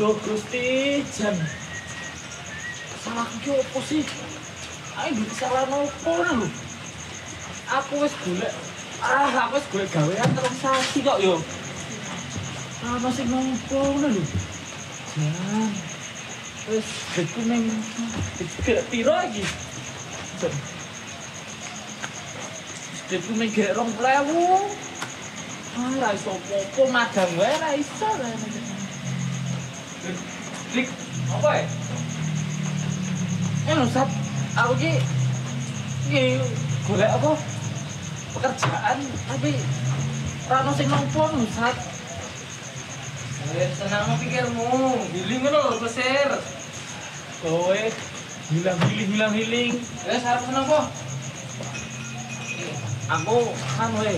Duh Gusti Jan. Salah ki opo sih? Ayo duit salah nopo lho. Aku wis golek gawean terus sasi kok yo. Masih nopo ngono lho. Jan. Wis duitku ning piro iki? Jan. Duitku ning 20.000. Ra iso apa-apa madang wae ra iso. Klik apa ya? Lho Sat, aku ki golek apa? Pekerjaan tapi ora ono sing nampa lho Sat. Tenang pikirmu, giling ngono lho pesir. Kowe hilang-hiling. Wes arep seneng apa? Aku kan wae.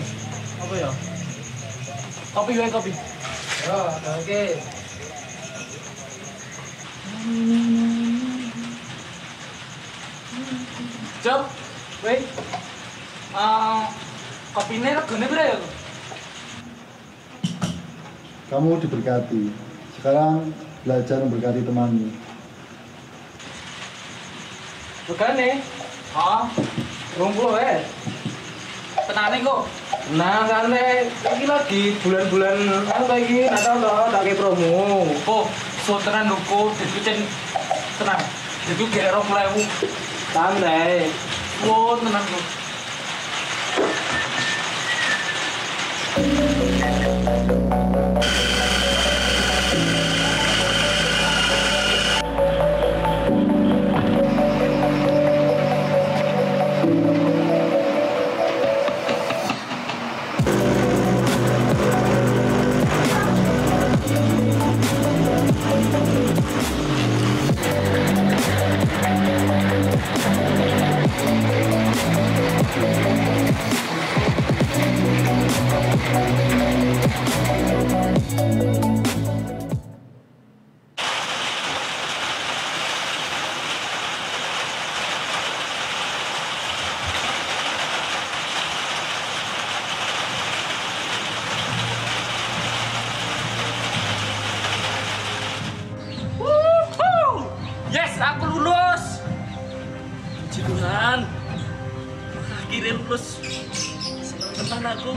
Apa ya? Kopi wae kopi. Yo, oke. Jom, weh. Kopine regane piro ya? Kamu diberkati. Sekarang belajar memberkati temanmu. Regane? 20 wae. Tenane kok. Nah, santai. Iki lagi bulan-bulan apa iki? Natal to, tak ke promo. Oh, so tenan lho, dikucen tenang. Diku gek 20.000. Santai. Oh, tenang kok. Yes, aku lulus. Puji Tuhan. Akhirnya lulus. Senang teman aku.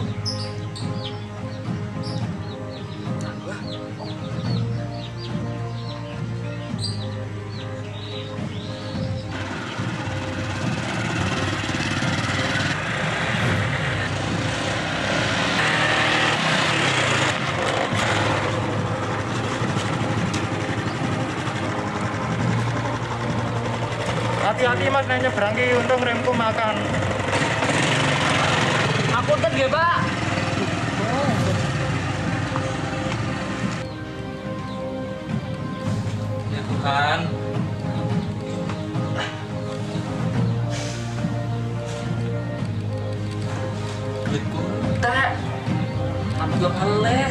Hati-hati Mas nek nyebrang ki untung remku makan. Aku nggih, Pak. Ya Tuhan. Duitku entek. Aku yo meleh.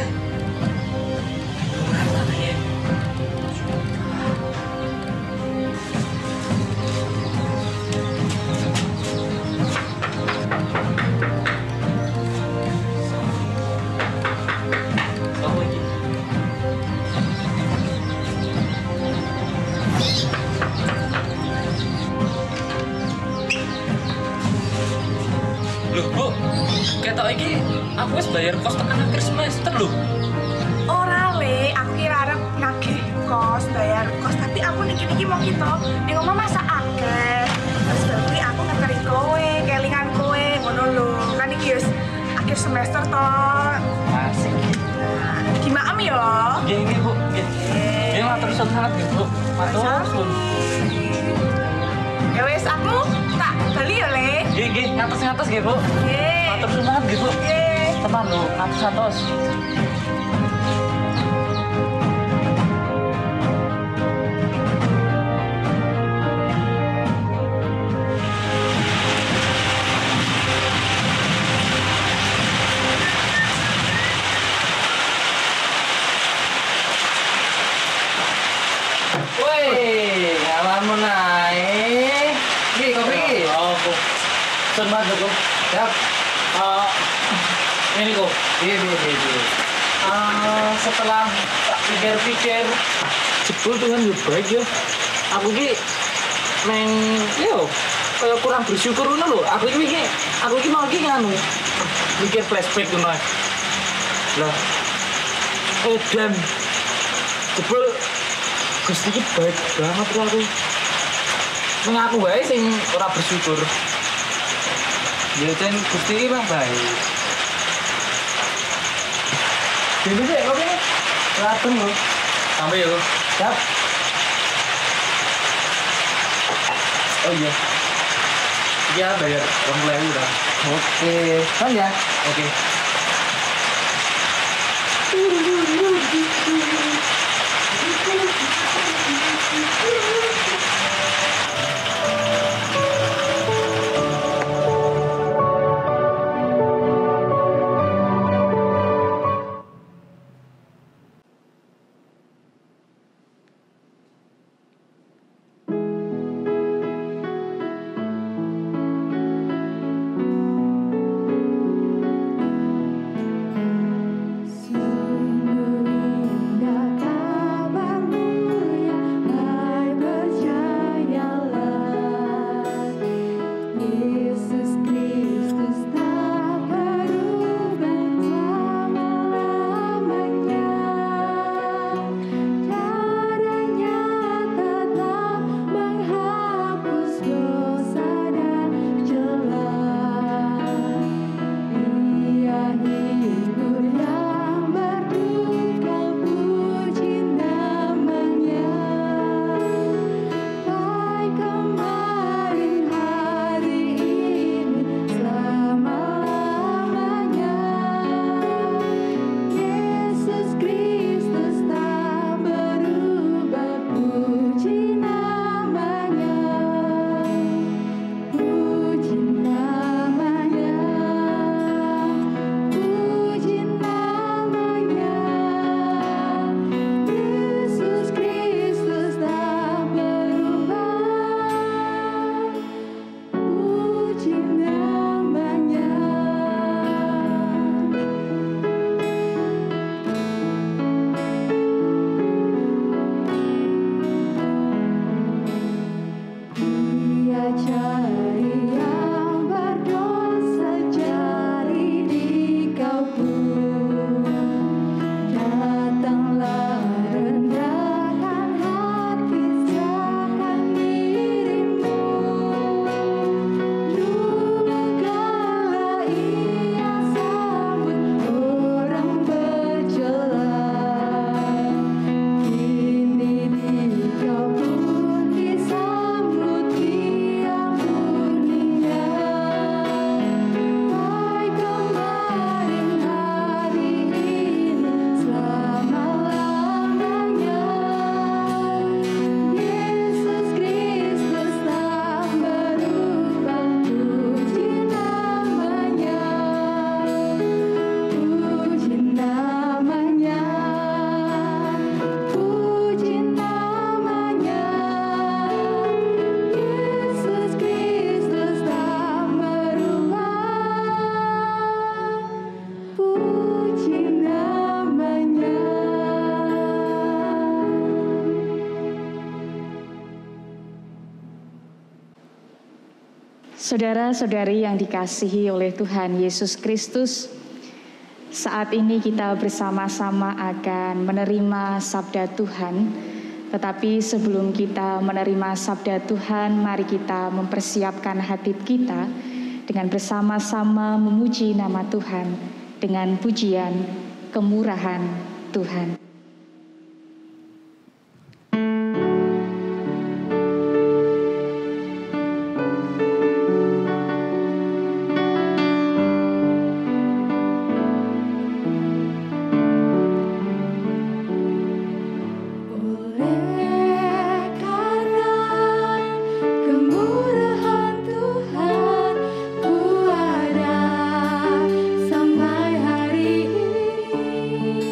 Loh, Bu, ketok iki aku wis bayar kos tekan akhir semester lho. Ora le, aku kira arep nagih kos, bayar kos, tapi aku niki mau kita ning omah masa akeh. Terus berarti aku ngekeri kowe, kelingan kowe, ngono lho. Kan iki wis akhir semester to. Asik. Nah, dimaem ya. Nggih, Bu. Nggih. Nggih, matur suwun sangat nggih, Bu. Matur suwun. Ya wis aku tak bali ya le. Nggih, ngatos-ngatos nggih, Bu. Nggih. Matur suwun sangat nggih, Bu. Nggih. Teman lho, ngatos-ngatos. Woi, ngalamun naik. Ki kopi ki. Oh, Bu. Sun banget, Bu. Siap. Ini kok. Iya. Setelah tak pikir-pikir, jebul Tuhan yo baik yo. Aku ki neng yo kayak kurang bersyukur ngono lho. Aku ki mau ki nganu. Mikir flashback ngono. Lah. Dan jebul Gusti ki baik banget lho aku. Nang aku wae sing ora bersyukur. Ya Cen, Gusti ki mah baik. Dene sik kok iki. Laten lho. Sampai ya, Siap. oh iya. Iya bayar 20.000 dah. Oke, kan ya. Oke. Saudara-saudari yang dikasihi oleh Tuhan Yesus Kristus, saat ini kita bersama-sama akan menerima sabda Tuhan. Tetapi sebelum kita menerima sabda Tuhan, mari kita mempersiapkan hati kita dengan bersama-sama memuji nama Tuhan dengan pujian kemurahan Tuhan. Sampai hari ini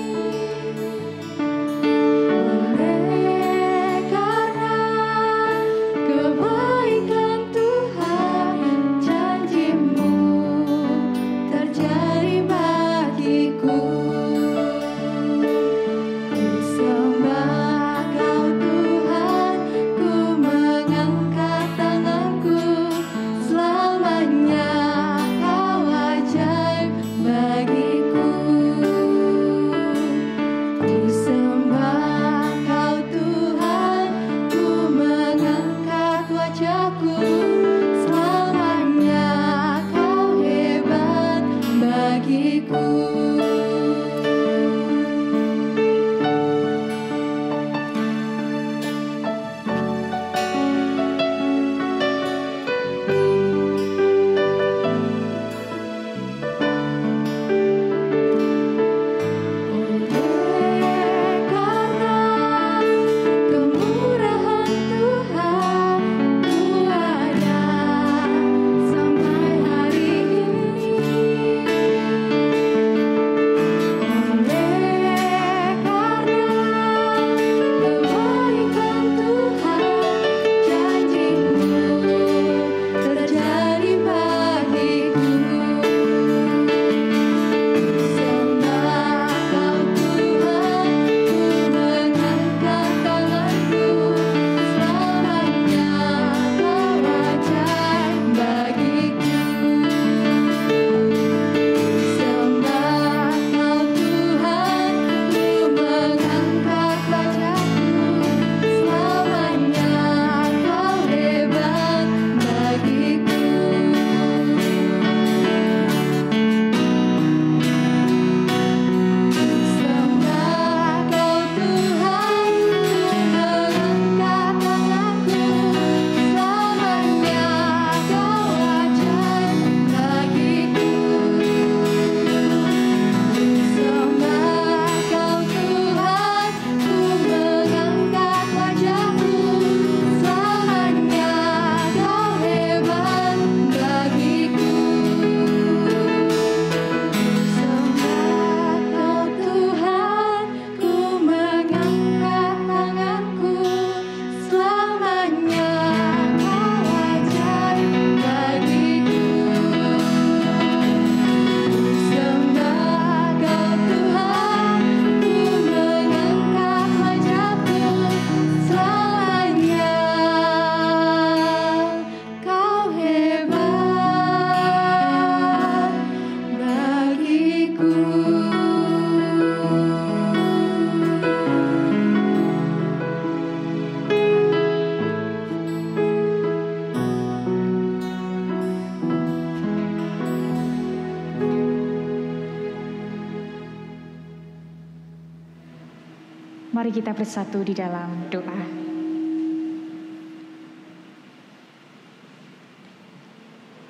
Mari kita bersatu di dalam doa.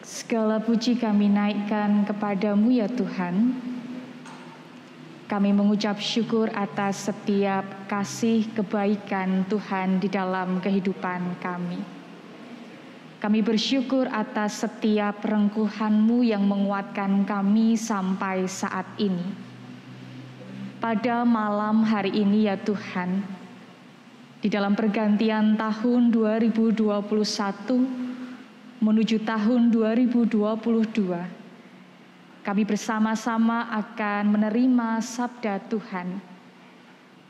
Segala puji kami naikkan kepadamu ya Tuhan. Kami mengucap syukur atas setiap kasih kebaikan Tuhan di dalam kehidupan kami. Kami bersyukur atas setiap rengkuhan-Mu yang menguatkan kami sampai saat ini. Pada malam hari ini ya Tuhan, di dalam pergantian tahun 2021 menuju tahun 2022, kami bersama-sama akan menerima sabda Tuhan.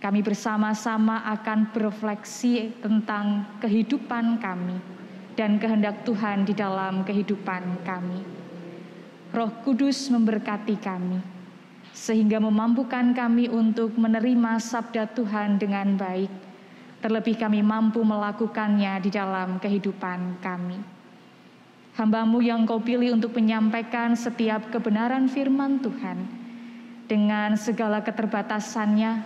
Kami bersama-sama akan berefleksi tentang kehidupan kami dan kehendak Tuhan di dalam kehidupan kami. Roh Kudus memberkati kami, sehingga memampukan kami untuk menerima sabda Tuhan dengan baik. Terlebih kami mampu melakukannya di dalam kehidupan kami. Hamba-Mu yang Kau pilih untuk menyampaikan setiap kebenaran firman Tuhan, dengan segala keterbatasannya,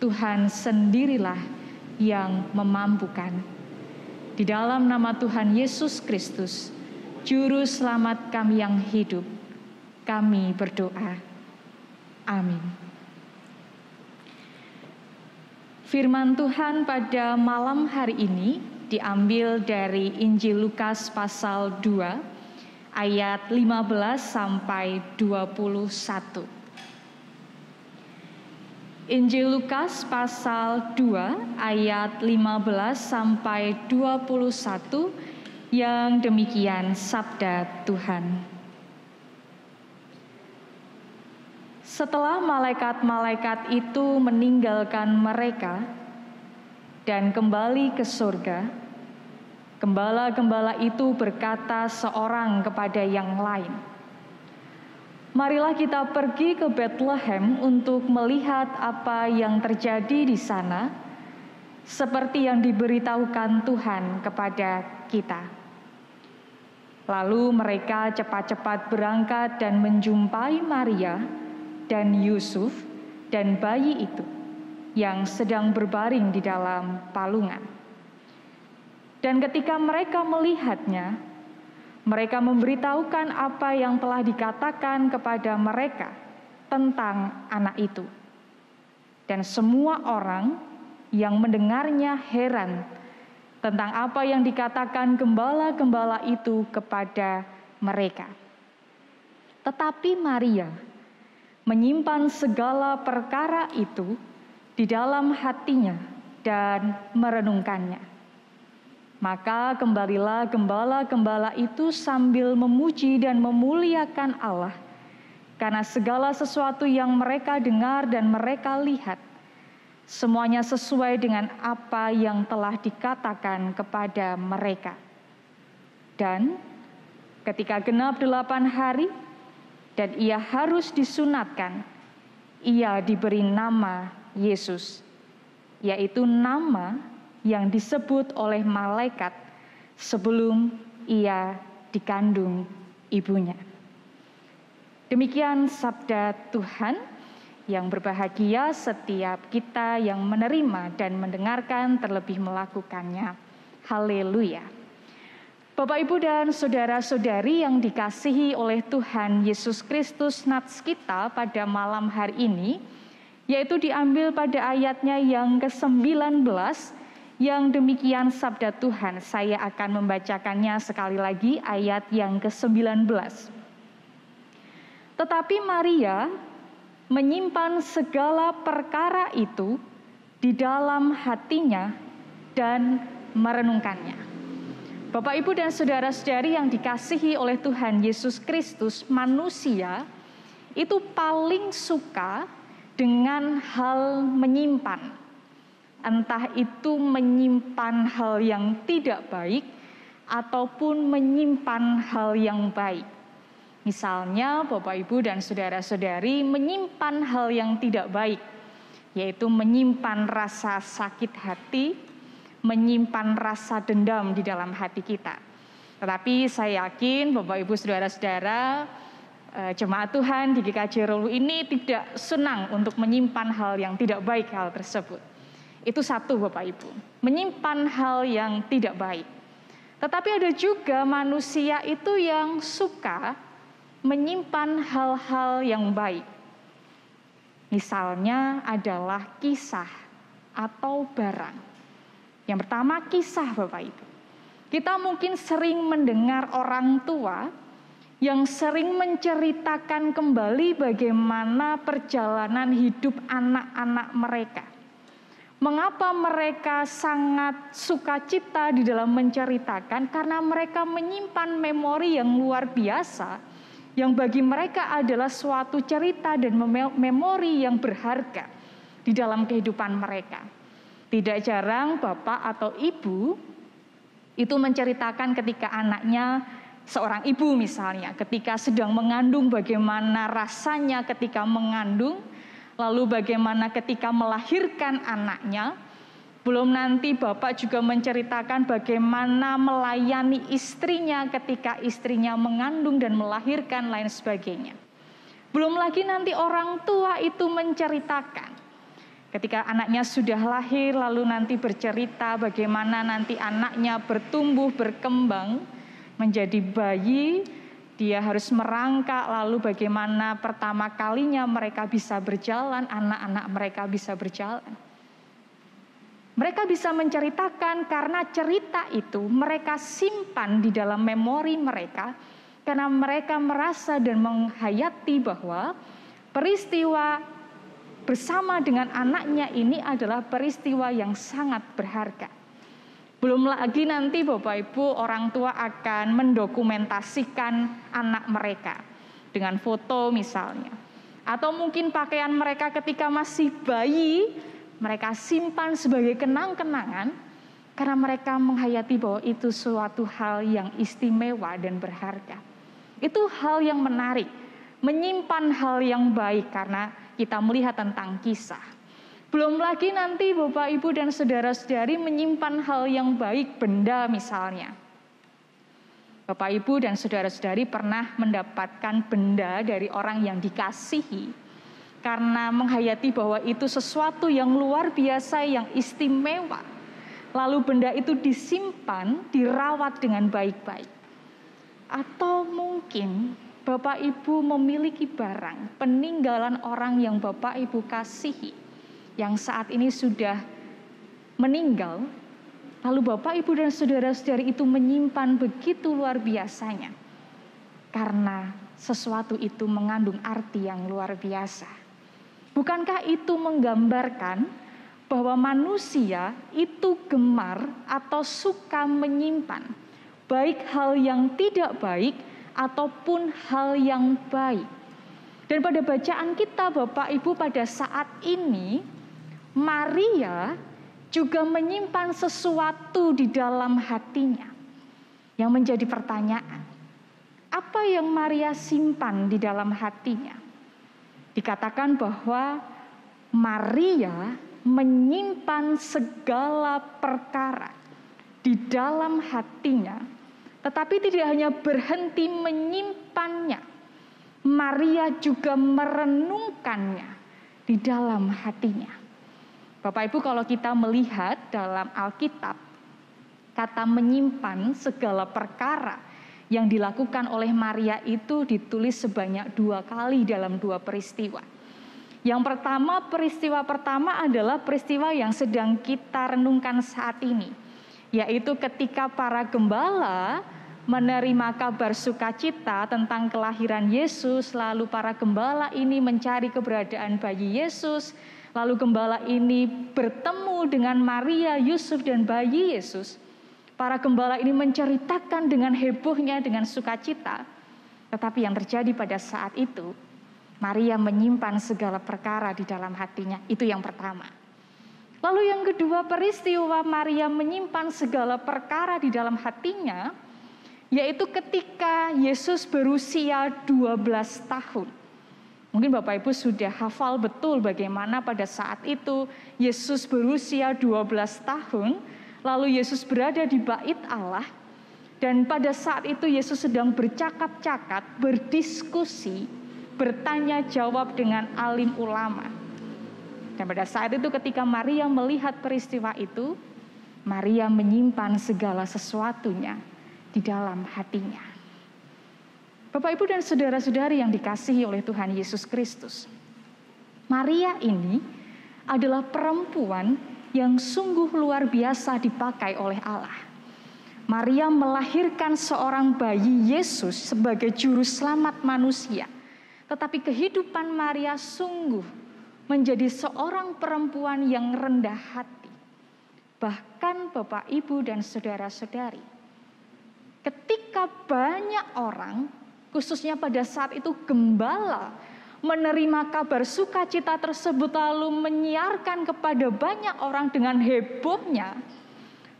Tuhan sendirilah yang memampukan. Di dalam nama Tuhan Yesus Kristus, Juru Selamat kami yang hidup, kami berdoa. Amin. Firman Tuhan pada malam hari ini diambil dari Injil Lukas pasal 2 ayat 15 sampai 21. Injil Lukas pasal 2 ayat 15 sampai 21 yang demikian sabda Tuhan. Setelah malaikat-malaikat itu meninggalkan mereka dan kembali ke surga, gembala-gembala itu berkata seorang kepada yang lain, "Marilah kita pergi ke Bethlehem untuk melihat apa yang terjadi di sana, seperti yang diberitahukan Tuhan kepada kita." Lalu mereka cepat-cepat berangkat dan menjumpai Maria dan Yusuf dan bayi itu yang sedang berbaring di dalam palungan. Dan ketika mereka melihatnya, mereka memberitahukan apa yang telah dikatakan kepada mereka tentang anak itu. Dan semua orang yang mendengarnya heran tentang apa yang dikatakan gembala-gembala itu kepada mereka. Tetapi Maria menyimpan segala perkara itu di dalam hatinya dan merenungkannya. Maka kembalilah gembala-gembala itu sambil memuji dan memuliakan Allah, karena segala sesuatu yang mereka dengar dan mereka lihat, semuanya sesuai dengan apa yang telah dikatakan kepada mereka. Dan ketika genap 8 hari, dan ia harus disunatkan, ia diberi nama Yesus, yaitu nama yang disebut oleh malaikat sebelum ia dikandung ibunya. Demikian sabda Tuhan. Yang berbahagia setiap kita yang menerima dan mendengarkan, terlebih melakukannya. Haleluya. Bapak, Ibu, dan saudara-saudari yang dikasihi oleh Tuhan Yesus Kristus, nats kita pada malam hari ini, yaitu diambil pada ayatnya yang ke-19, yang demikian sabda Tuhan. Saya akan membacakannya sekali lagi, ayat yang ke-19. Tetapi Maria menyimpan segala perkara itu di dalam hatinya dan merenungkannya. Bapak, Ibu, dan saudara-saudari yang dikasihi oleh Tuhan Yesus Kristus, manusia itu paling suka dengan hal menyimpan. Entah itu menyimpan hal yang tidak baik ataupun menyimpan hal yang baik. Misalnya Bapak, Ibu, dan saudara-saudari menyimpan hal yang tidak baik, yaitu menyimpan rasa sakit hati, menyimpan rasa dendam di dalam hati kita. Tetapi saya yakin Bapak, Ibu, saudara-saudara, jemaat Tuhan di GKJ Rolu ini tidak senang untuk menyimpan hal yang tidak baik hal tersebut. Itu satu Bapak Ibu, menyimpan hal yang tidak baik. Tetapi ada juga manusia itu yang suka menyimpan hal-hal yang baik. Misalnya adalah kisah atau barang. Yang pertama kisah Bapak Ibu. Kita mungkin sering mendengar orang tua yang sering menceritakan kembali bagaimana perjalanan hidup anak-anak mereka. Mengapa mereka sangat sukacita di dalam menceritakan? Karena mereka menyimpan memori yang luar biasa, yang bagi mereka adalah suatu cerita dan memori yang berharga di dalam kehidupan mereka. Tidak jarang bapak atau ibu itu menceritakan ketika anaknya, seorang ibu misalnya, ketika sedang mengandung bagaimana rasanya ketika mengandung, lalu bagaimana ketika melahirkan anaknya. Belum nanti bapak juga menceritakan bagaimana melayani istrinya ketika istrinya mengandung dan melahirkan lain sebagainya. Belum lagi nanti orang tua itu menceritakan ketika anaknya sudah lahir, lalu nanti bercerita bagaimana nanti anaknya bertumbuh, berkembang menjadi bayi. Dia harus merangkak, lalu bagaimana pertama kalinya mereka bisa berjalan, anak-anak mereka bisa berjalan. Mereka bisa menceritakan karena cerita itu mereka simpan di dalam memori mereka, karena mereka merasa dan menghayati bahwa peristiwa bersama dengan anaknya ini adalah peristiwa yang sangat berharga. Belum lagi nanti Bapak Ibu orang tua akan mendokumentasikan anak mereka dengan foto misalnya. Atau mungkin pakaian mereka ketika masih bayi, mereka simpan sebagai kenang-kenangan karena mereka menghayati bahwa itu suatu hal yang istimewa dan berharga. Itu hal yang menarik, menyimpan hal yang baik karena kita melihat tentang kisah. Belum lagi nanti Bapak Ibu dan saudara-saudari menyimpan hal yang baik, benda misalnya. Bapak Ibu dan saudara-saudari pernah mendapatkan benda dari orang yang dikasihi karena menghayati bahwa itu sesuatu yang luar biasa, yang istimewa. Lalu benda itu disimpan, dirawat dengan baik-baik. Atau mungkin Bapak Ibu memiliki barang peninggalan orang yang Bapak Ibu kasihi, yang saat ini sudah meninggal, lalu Bapak Ibu dan saudara-saudari itu menyimpan begitu luar biasanya, karena sesuatu itu mengandung arti yang luar biasa. Bukankah itu menggambarkan bahwa manusia itu gemar atau suka menyimpan baik hal yang tidak baik ataupun hal yang baik? Dan pada bacaan kita Bapak Ibu pada saat ini, Maria juga menyimpan sesuatu di dalam hatinya yang menjadi pertanyaan. Apa yang Maria simpan di dalam hatinya? Dikatakan bahwa Maria menyimpan segala perkara di dalam hatinya, tetapi tidak hanya berhenti menyimpannya, Maria juga merenungkannya di dalam hatinya. Bapak Ibu, kalau kita melihat dalam Alkitab, kata menyimpan segala perkara yang dilakukan oleh Maria itu ditulis sebanyak 2 kali dalam 2 peristiwa. Yang pertama, peristiwa pertama adalah peristiwa yang sedang kita renungkan saat ini, yaitu ketika para gembala menerima kabar sukacita tentang kelahiran Yesus, lalu para gembala ini mencari keberadaan bayi Yesus. Lalu gembala ini bertemu dengan Maria, Yusuf dan bayi Yesus. Para gembala ini menceritakan dengan hebohnya, dengan sukacita. Tetapi yang terjadi pada saat itu, Maria menyimpan segala perkara di dalam hatinya. Itu yang pertama. Lalu yang kedua, peristiwa Maria menyimpan segala perkara di dalam hatinya, yaitu ketika Yesus berusia 12 tahun. Mungkin Bapak Ibu sudah hafal betul bagaimana pada saat itu Yesus berusia 12 tahun, lalu Yesus berada di bait Allah, dan pada saat itu Yesus sedang bercakap-cakap, berdiskusi, bertanya jawab dengan alim ulama. Dan pada saat itu ketika Maria melihat peristiwa itu, Maria menyimpan segala sesuatunya di dalam hatinya. Bapak, Ibu, dan saudara-saudari yang dikasihi oleh Tuhan Yesus Kristus, Maria ini adalah perempuan yang sungguh luar biasa dipakai oleh Allah. Maria melahirkan seorang bayi Yesus sebagai juru selamat manusia. Tetapi kehidupan Maria sungguh menjadi seorang perempuan yang rendah hati. Bahkan Bapak, Ibu, dan saudara-saudari, ketika banyak orang, khususnya pada saat itu gembala, menerima kabar sukacita tersebut lalu menyiarkan kepada banyak orang dengan hebohnya,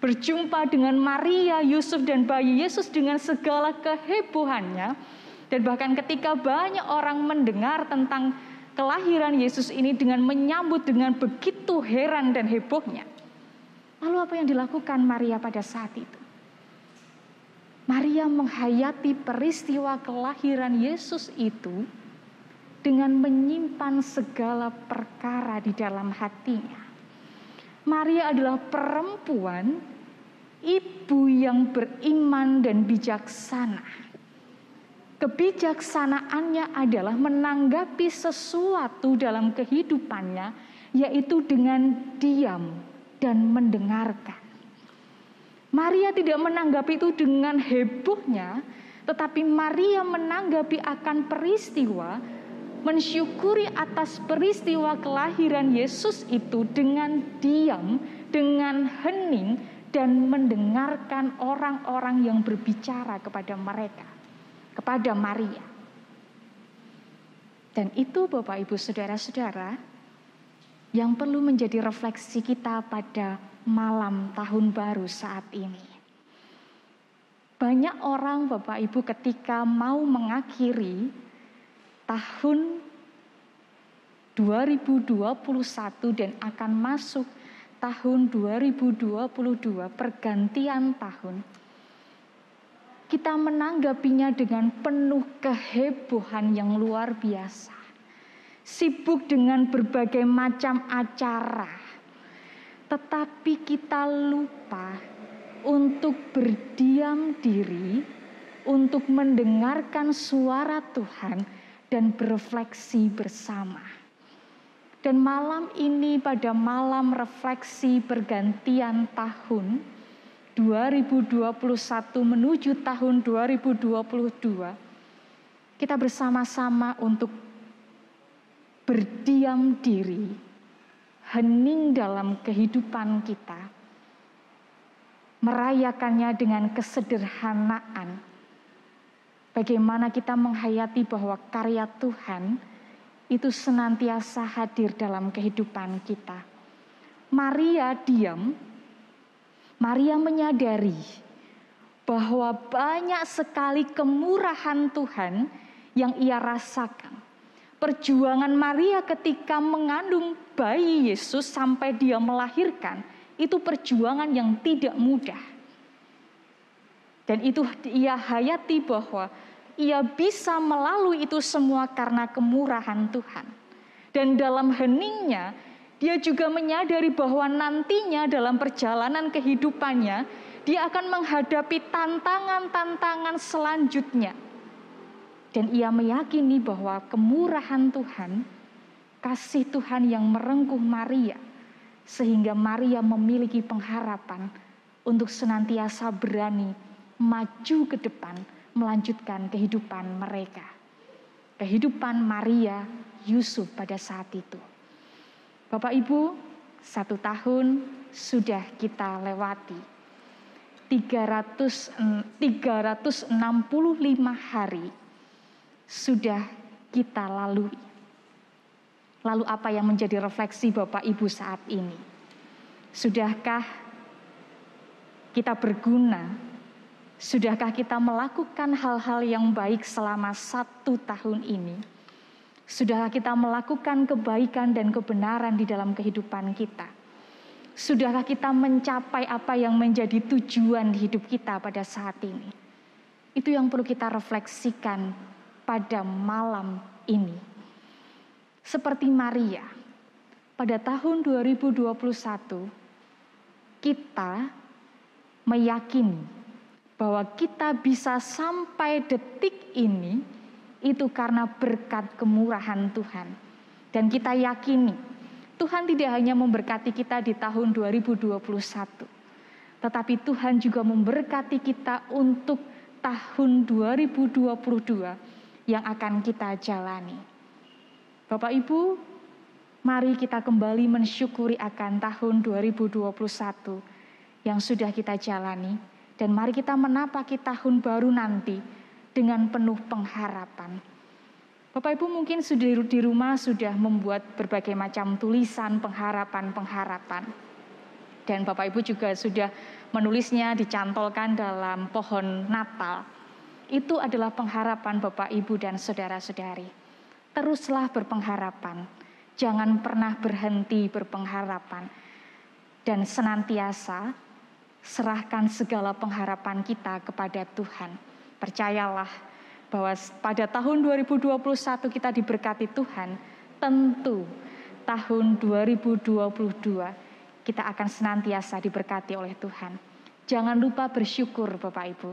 berjumpa dengan Maria, Yusuf, dan bayi Yesus dengan segala kehebohannya. Dan bahkan ketika banyak orang mendengar tentang kelahiran Yesus ini dengan menyambut dengan begitu heran dan hebohnya. Lalu apa yang dilakukan Maria pada saat itu? Maria menghayati peristiwa kelahiran Yesus itu dengan menyimpan segala perkara di dalam hatinya. Maria adalah perempuan, ibu yang beriman dan bijaksana. Kebijaksanaannya adalah menanggapi sesuatu dalam kehidupannya, yaitu dengan diam dan mendengarkan. Maria tidak menanggapi itu dengan hebohnya, tetapi Maria menanggapi akan peristiwa, mensyukuri atas peristiwa kelahiran Yesus itu dengan diam, dengan hening, dan mendengarkan orang-orang yang berbicara kepada mereka, kepada Maria. Dan itu Bapak, Ibu, saudara-saudara, yang perlu menjadi refleksi kita pada malam tahun baru saat ini. Banyak orang, Bapak, Ibu, ketika mau mengakhiri tahun 2021 dan akan masuk tahun 2022, pergantian tahun, kita menanggapinya dengan penuh kehebohan yang luar biasa. Sibuk dengan berbagai macam acara, tetapi kita lupa untuk berdiam diri, untuk mendengarkan suara Tuhan dan berefleksi bersama. Dan malam ini, pada malam refleksi pergantian tahun 2021 menuju tahun 2022, kita bersama-sama untuk berdiam diri, hening dalam kehidupan kita, merayakannya dengan kesederhanaan. Bagaimana kita menghayati bahwa karya Tuhan itu senantiasa hadir dalam kehidupan kita. Maria diam, Maria menyadari bahwa banyak sekali kemurahan Tuhan yang ia rasakan. Perjuangan Maria ketika mengandung bayi Yesus sampai dia melahirkan, itu perjuangan yang tidak mudah. Dan itu ia hayati bahwa ia bisa melalui itu semua karena kemurahan Tuhan. Dan dalam heningnya, dia juga menyadari bahwa nantinya dalam perjalanan kehidupannya, dia akan menghadapi tantangan-tantangan selanjutnya. Dan ia meyakini bahwa kemurahan Tuhan, kasih Tuhan yang merengkuh Maria, sehingga Maria memiliki pengharapan untuk senantiasa berani maju ke depan, melanjutkan kehidupan mereka. Kehidupan Maria, Yusuf pada saat itu. Bapak Ibu, 1 tahun sudah kita lewati. 365 hari sudah kita lalui. Lalu apa yang menjadi refleksi Bapak Ibu saat ini? Sudahkah kita berguna? Sudahkah kita melakukan hal-hal yang baik selama 1 tahun ini? Sudahkah kita melakukan kebaikan dan kebenaran di dalam kehidupan kita? Sudahkah kita mencapai apa yang menjadi tujuan hidup kita pada saat ini? Itu yang perlu kita refleksikan pada malam ini. Seperti Maria, pada tahun 2021 kita meyakini bahwa kita bisa sampai detik ini itu karena berkat kemurahan Tuhan. Dan kita yakini Tuhan tidak hanya memberkati kita di tahun 2021, tetapi Tuhan juga memberkati kita untuk tahun 2022 yang akan kita jalani. Bapak Ibu, mari kita kembali mensyukuri akan tahun 2021 yang sudah kita jalani. Dan mari kita menapaki tahun baru nanti dengan penuh pengharapan. Bapak Ibu mungkin sudah di rumah sudah membuat berbagai macam tulisan pengharapan-pengharapan. Dan Bapak Ibu juga sudah menulisnya, dicantolkan dalam pohon Natal. Itu adalah pengharapan Bapak Ibu dan saudara-saudari. Teruslah berpengharapan. Jangan pernah berhenti berpengharapan. Dan senantiasa serahkan segala pengharapan kita kepada Tuhan. Percayalah bahwa pada tahun 2021 kita diberkati Tuhan. Tentu tahun 2022 kita akan senantiasa diberkati oleh Tuhan. Jangan lupa bersyukur Bapak Ibu.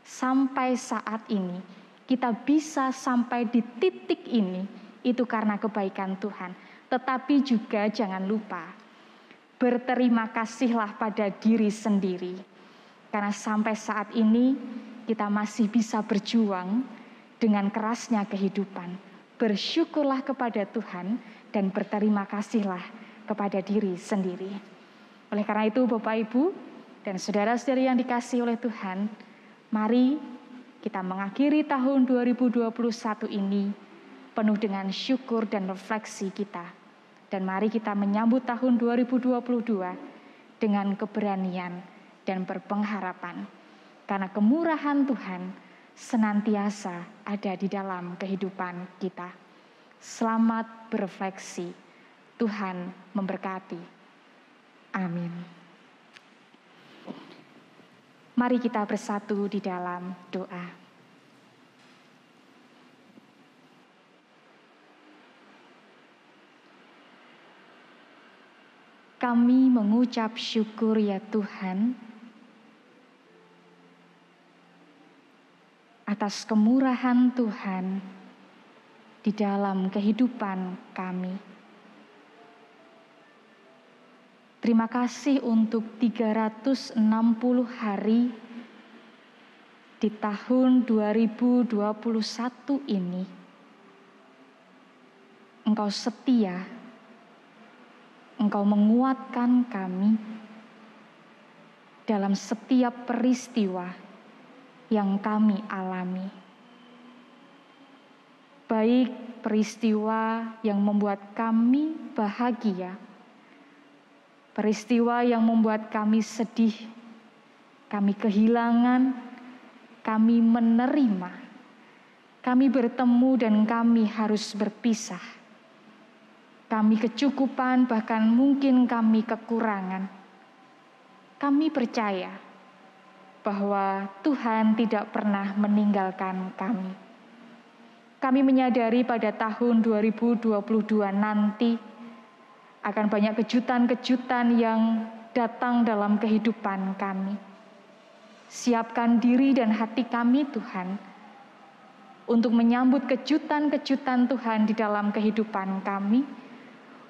Sampai saat ini kita bisa sampai di titik ini itu karena kebaikan Tuhan. Tetapi juga jangan lupa berterima kasihlah pada diri sendiri. Karena sampai saat ini kita masih bisa berjuang dengan kerasnya kehidupan. Bersyukurlah kepada Tuhan dan berterima kasihlah kepada diri sendiri. Oleh karena itu Bapak Ibu dan saudara-saudari yang dikasihi oleh Tuhan, mari kita mengakhiri tahun 2021 ini penuh dengan syukur dan refleksi kita. Dan mari kita menyambut tahun 2022 dengan keberanian dan berpengharapan. Karena kemurahan Tuhan senantiasa ada di dalam kehidupan kita. Selamat berefleksi. Tuhan memberkati. Amin. Mari kita bersatu di dalam doa. Kami mengucap syukur ya Tuhan atas kemurahan Tuhan di dalam kehidupan kami. Terima kasih untuk 360 hari di tahun 2021 ini. Engkau setia. Engkau menguatkan kami dalam setiap peristiwa yang kami alami. Baik peristiwa yang membuat kami bahagia, peristiwa yang membuat kami sedih, kami kehilangan, kami menerima, kami bertemu dan kami harus berpisah. Kami kecukupan, bahkan mungkin kami kekurangan. Kami percaya bahwa Tuhan tidak pernah meninggalkan kami. Kami menyadari pada tahun 2022 nanti akan banyak kejutan-kejutan yang datang dalam kehidupan kami. Siapkan diri dan hati kami Tuhan untuk menyambut kejutan-kejutan Tuhan di dalam kehidupan kami,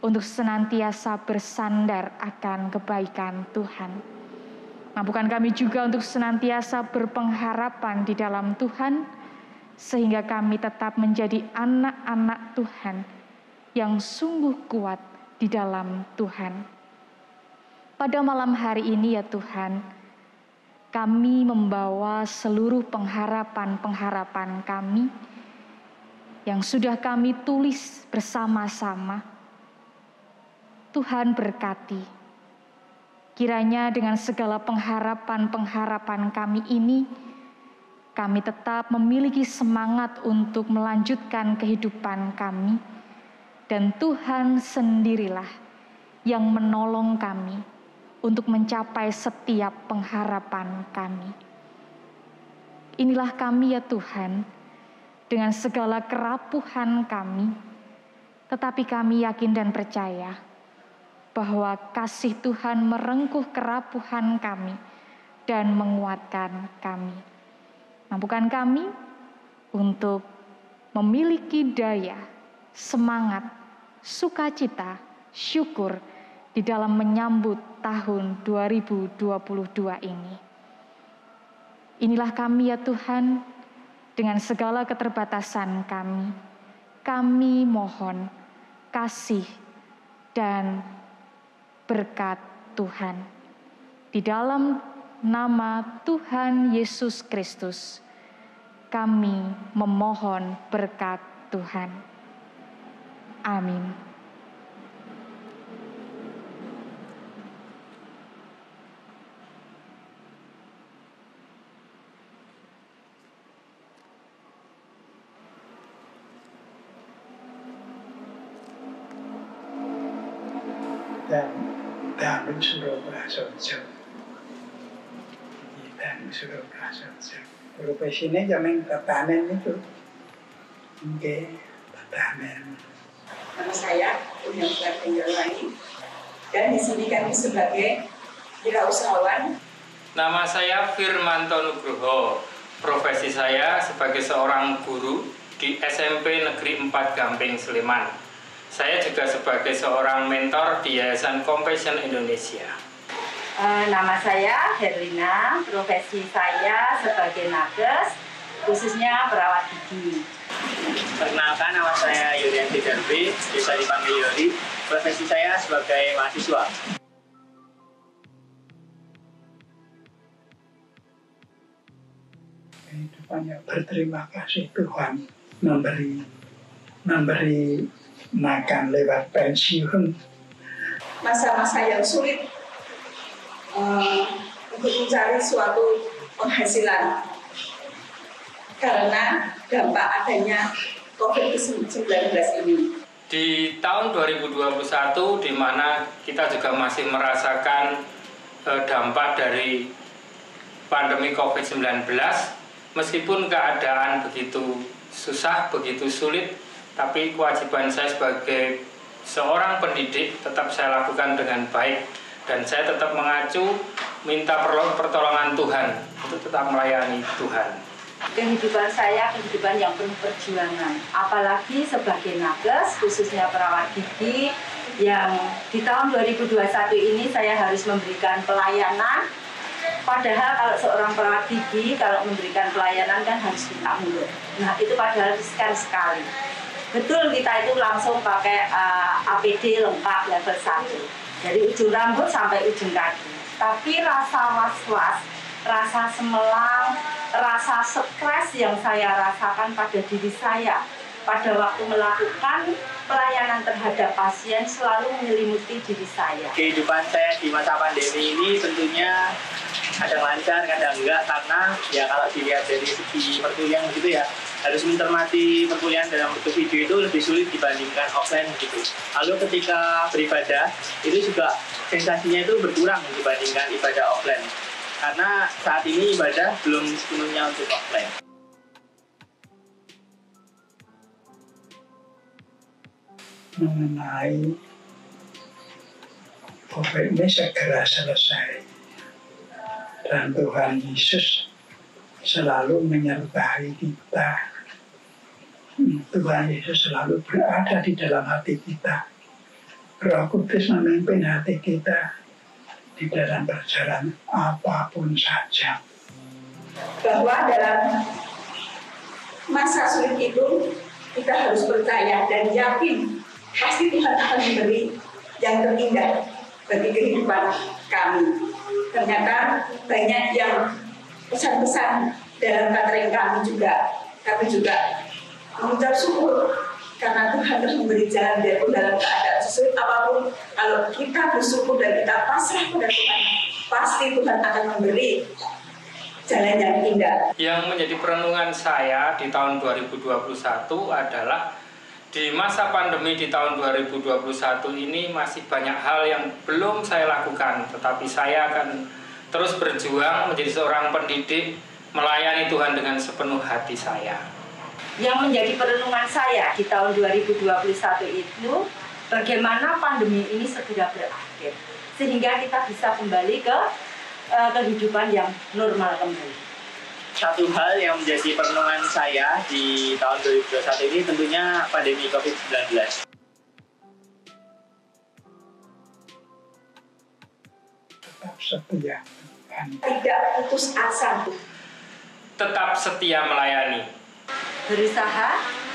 untuk senantiasa bersandar akan kebaikan Tuhan. Mampukan kami juga untuk senantiasa berpengharapan di dalam Tuhan, sehingga kami tetap menjadi anak-anak Tuhan yang sungguh kuat di dalam Tuhan. Pada malam hari ini ya Tuhan, kami membawa seluruh pengharapan-pengharapan kami yang sudah kami tulis bersama-sama. Tuhan berkati. Kiranya dengan segala pengharapan-pengharapan kami ini, kami tetap memiliki semangat untuk melanjutkan kehidupan kami. Dan Tuhan sendirilah yang menolong kami untuk mencapai setiap pengharapan kami. Inilah kami ya Tuhan, dengan segala kerapuhan kami, tetapi kami yakin dan percaya bahwa kasih Tuhan merengkuh kerapuhan kami dan menguatkan kami. Mampukan kami untuk memiliki daya, semangat, sukacita, syukur di dalam menyambut tahun 2022 ini. Inilah kami ya Tuhan, dengan segala keterbatasan kami mohon kasih dan berkat Tuhan. Di dalam nama Tuhan Yesus Kristus, kami memohon berkat Tuhan. Amin. Damn suruh bahasa Jawa. Damn suruh bahasa Jawa. Profesinya jamin pertanian itu. Oke, pertanian. Nama saya Unyang Tinggalani dan di sini kami sebagai wirausahawan. Nama saya Firmanto Nugroho. Profesi saya sebagai seorang guru di SMP Negeri 4 Gamping Sleman. Saya juga sebagai seorang mentor di Yayasan Compassion Indonesia. Nama saya Herlina, profesi saya sebagai nakes, khususnya perawat gigi. Perkenalkan, nama saya Yurianti Darbi, bisa dipanggil Yori. Profesi saya sebagai mahasiswa. Kehidupannya berterima kasih Tuhan memberi makan lewat pensiun. Masa-masa yang sulit untuk mencari suatu penghasilan karena dampak adanya COVID-19 ini. Di tahun 2021, di mana kita juga masih merasakan dampak dari pandemi COVID-19, meskipun keadaan begitu susah, begitu sulit, tapi kewajiban saya sebagai seorang pendidik tetap saya lakukan dengan baik, dan saya tetap mengacu minta pertolongan Tuhan untuk tetap melayani Tuhan. Kehidupan saya kehidupan yang penuh perjuangan, apalagi sebagai nakes, khususnya perawat gigi, yang di tahun 2021 ini saya harus memberikan pelayanan. Padahal kalau seorang perawat gigi, kalau memberikan pelayanan kan harus buka mulut. Nah itu padahal riskan sekali. Betul, kita itu langsung pakai APD lengkap level 1 dari ujung rambut sampai ujung kaki. Tapi rasa was-was, rasa semelang, rasa stres yang saya rasakan pada diri saya pada waktu melakukan pelayanan terhadap pasien selalu menyelimuti diri saya. Kehidupan saya di masa pandemi ini tentunya kadang lancar, kadang enggak, karena ya kalau dilihat dari segi perkuliahan gitu ya, harus mencermati perkuliahan dalam bentuk video itu lebih sulit dibandingkan offline gitu. Lalu ketika beribadah itu juga sensasinya itu berkurang dibandingkan ibadah offline, karena saat ini ibadah belum sepenuhnya untuk offline. Mengenai COVID ini segera selesai dan Tuhan Yesus selalu menyertai kita. Tuhan Yesus selalu berada di dalam hati kita. Roh Kudus memimpin hati kita di dalam perjalanan apapun saja. Bahwa dalam masa sulit itu kita harus percaya dan yakin pasti Tuhan akan memberi yang terindah bagi kehidupan kami. Ternyata banyak yang pesan-pesan dalam catering kami juga mengucap syukur karena Tuhan telah memberi jalan dalam keadaan sesulit apapun. Kalau kita bersyukur dan kita pasrah pada Tuhan, pasti Tuhan akan memberi jalan yang indah. Yang menjadi perenungan saya di tahun 2021 adalah di masa pandemi di tahun 2021 ini masih banyak hal yang belum saya lakukan, tetapi saya akan terus berjuang menjadi seorang pendidik, melayani Tuhan dengan sepenuh hati saya. Yang menjadi perenungan saya di tahun 2021 itu bagaimana pandemi ini segera berakhir sehingga kita bisa kembali ke kehidupan yang normal kembali. Satu hal yang menjadi perenungan saya di tahun 2021 ini tentunya pandemi COVID-19. Tetap setia dan Tidak putus asa. Tetap setia melayani. Berusaha,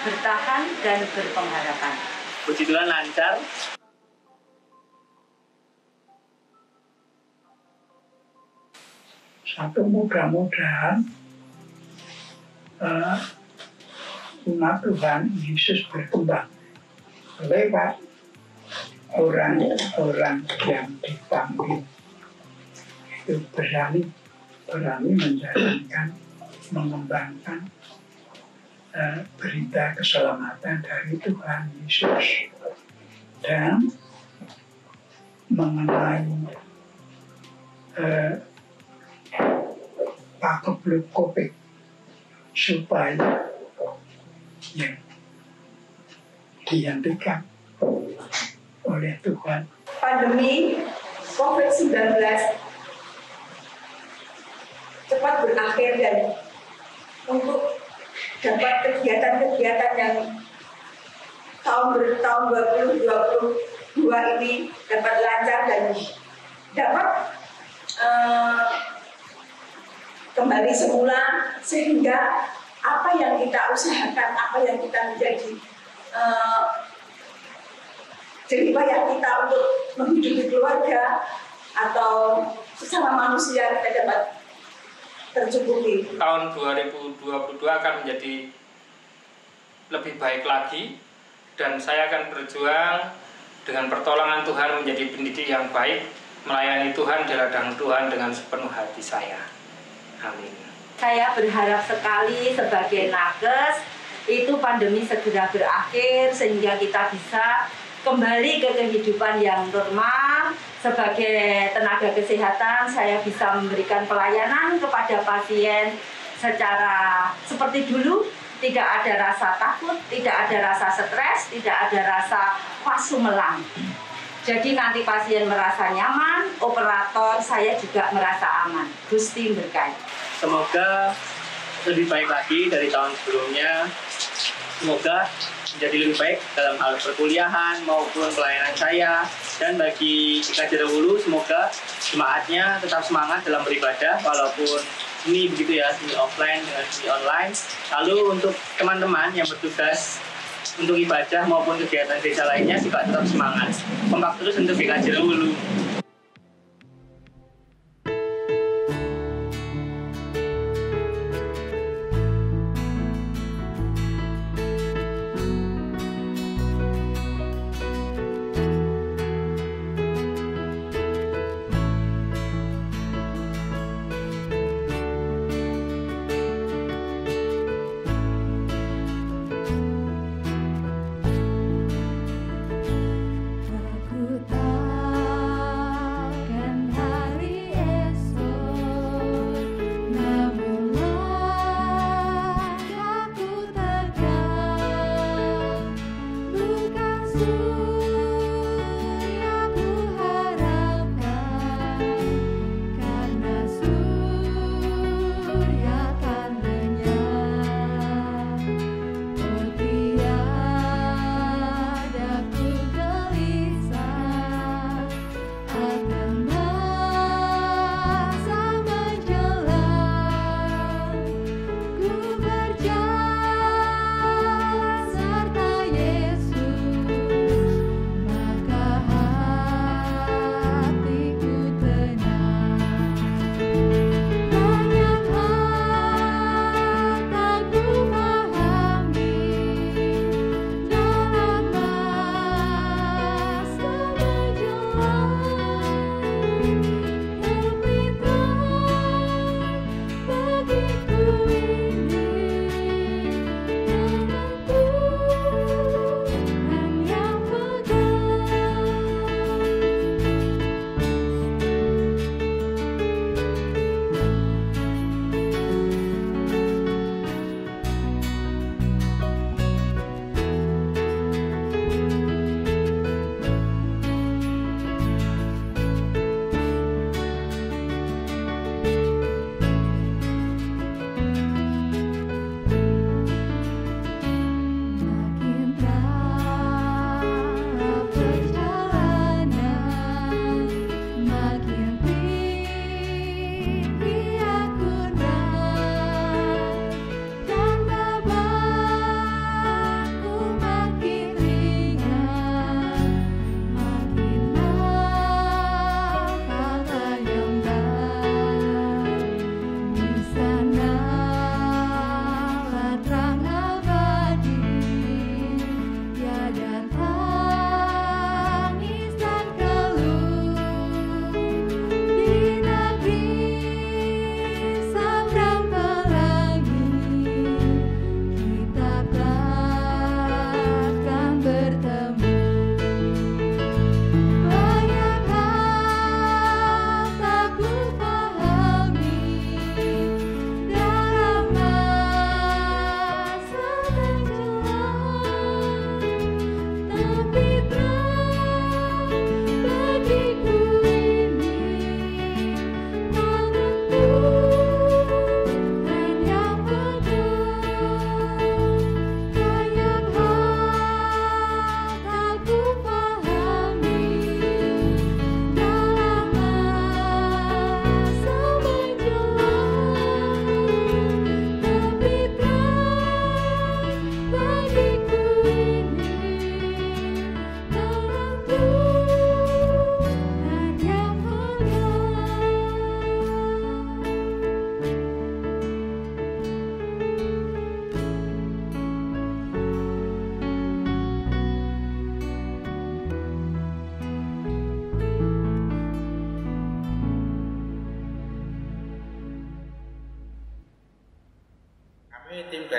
bertahan, dan berpengharapan. Puji Tuhan lancar. satu mudah-mudahan umat Tuhan Yesus berkembang lewat orang-orang yang dipanggil. Itu berani menjalankan, mengembangkan berita keselamatan dari Tuhan Yesus dan mengenai pakebluk COVID supaya ya, dihentikan oleh Tuhan. Pandemi COVID-19 cepat berakhir dan untuk dapat kegiatan-kegiatan yang tahun 2022 ini dapat lancar dan dapat kembali semula, sehingga apa yang kita usahakan, apa yang kita menjadi jeripayah kita untuk menghidupi keluarga atau sesama manusia kita dapat tercukupi. Tahun 2022 akan menjadi lebih baik lagi dan saya akan berjuang dengan pertolongan Tuhan menjadi pendidik yang baik, melayani Tuhan di ladang Tuhan dengan sepenuh hati saya. Amin. Saya berharap sekali sebagai nakes itu pandemi segera berakhir sehingga kita bisa kembali ke kehidupan yang normal. Sebagai tenaga kesehatan saya bisa memberikan pelayanan kepada pasien secara seperti dulu, tidak ada rasa takut, tidak ada rasa stres, tidak ada rasa pasumelang. Jadi nanti pasien merasa nyaman, operator saya juga merasa aman. Gusti berkati. Semoga lebih baik lagi dari tahun sebelumnya. Semoga menjadi lebih baik dalam hal perkuliahan maupun pelayanan saya. Dan bagi GKJ Rewulu, semoga jemaatnya tetap semangat dalam beribadah walaupun ini begitu ya, semi offline dengan semi online. Lalu untuk teman-teman yang bertugas untuk ibadah maupun kegiatan gereja lainnya juga tetap semangat. Kompak terus untuk GKJ Rewulu.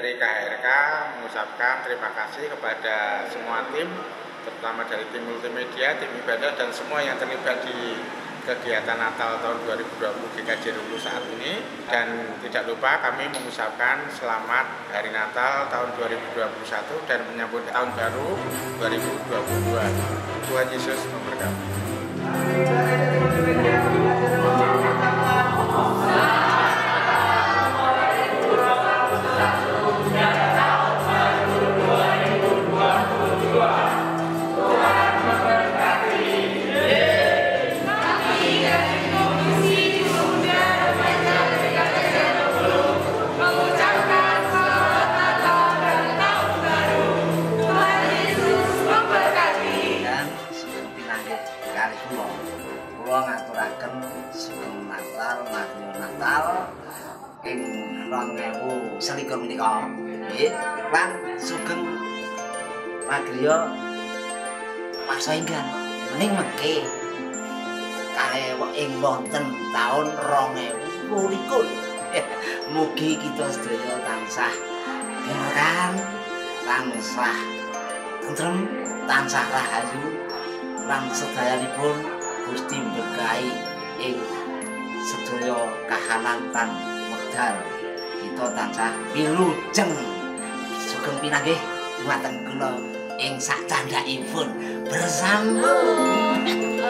dari KHRK mengucapkan terima kasih kepada semua tim, terutama dari tim multimedia, tim ibadah, dan semua yang terlibat di kegiatan Natal tahun 2020 GKJ Rungkut saat ini. Dan tidak lupa kami mengucapkan selamat Hari Natal tahun 2021 dan menyambut tahun baru 2022. Tuhan Yesus memberkati. Kula ngaturaken sugeng Natal, Mario Natal ing 2021 menika. Nggih, lan sugeng Mario pasaenggan ning meke kalih ing wonten taun 2022. Mugi kita sedaya tansah berkah, tansah tentrem, tansah rahayu lan sedayanipun Gusti berkahi ing sedaya kahanan lan wekdal kita tansah wilujeng sugeng pinanggih dumateng kula ing sacandhaipun bersambung.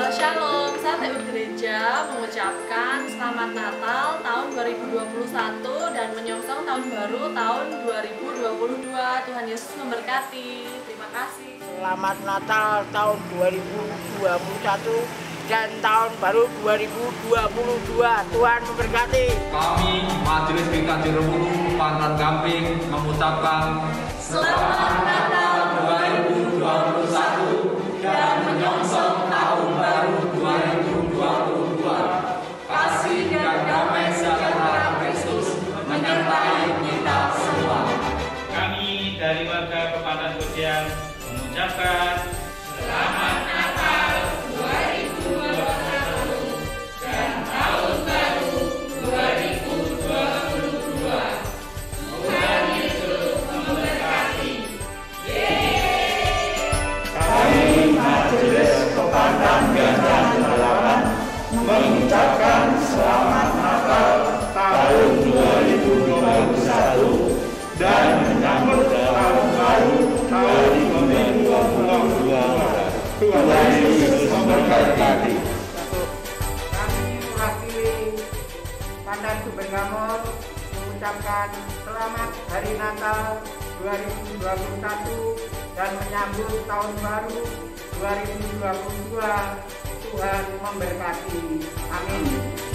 Shalom, saya TU Gereja mengucapkan selamat Natal tahun 2021 dan menyongsong tahun baru tahun 2022. Tuhan Yesus memberkati. Terima kasih. Selamat Natal tahun 2021 dan tahun baru 2022. Tuhan memberkati. Kami Majelis GKJ Rungkut Pangkalan Gamping mengucapkan selamat Natal 2021 dan menyongsong tahun baru 2022. Kasih dan damai sejahtera Kristus menyertai kita semua. Kami dari warga Kepatan Sosial mengucapkan selamat Natal 2021 dan tahun baru 2022. Tuhan Yesus memberkati. Kami Majelis Kepatan Gajah Dalaman mengucapkan selamat Natal tahun 2021 dan menyambut tahun baru tahun 2022. Tuhan Yesus memberkati. Kami mewakili Pandan Sumbergamor mengucapkan selamat Hari Natal 2021 dan menyambut tahun baru 2022. Tuhan memberkati. Amin.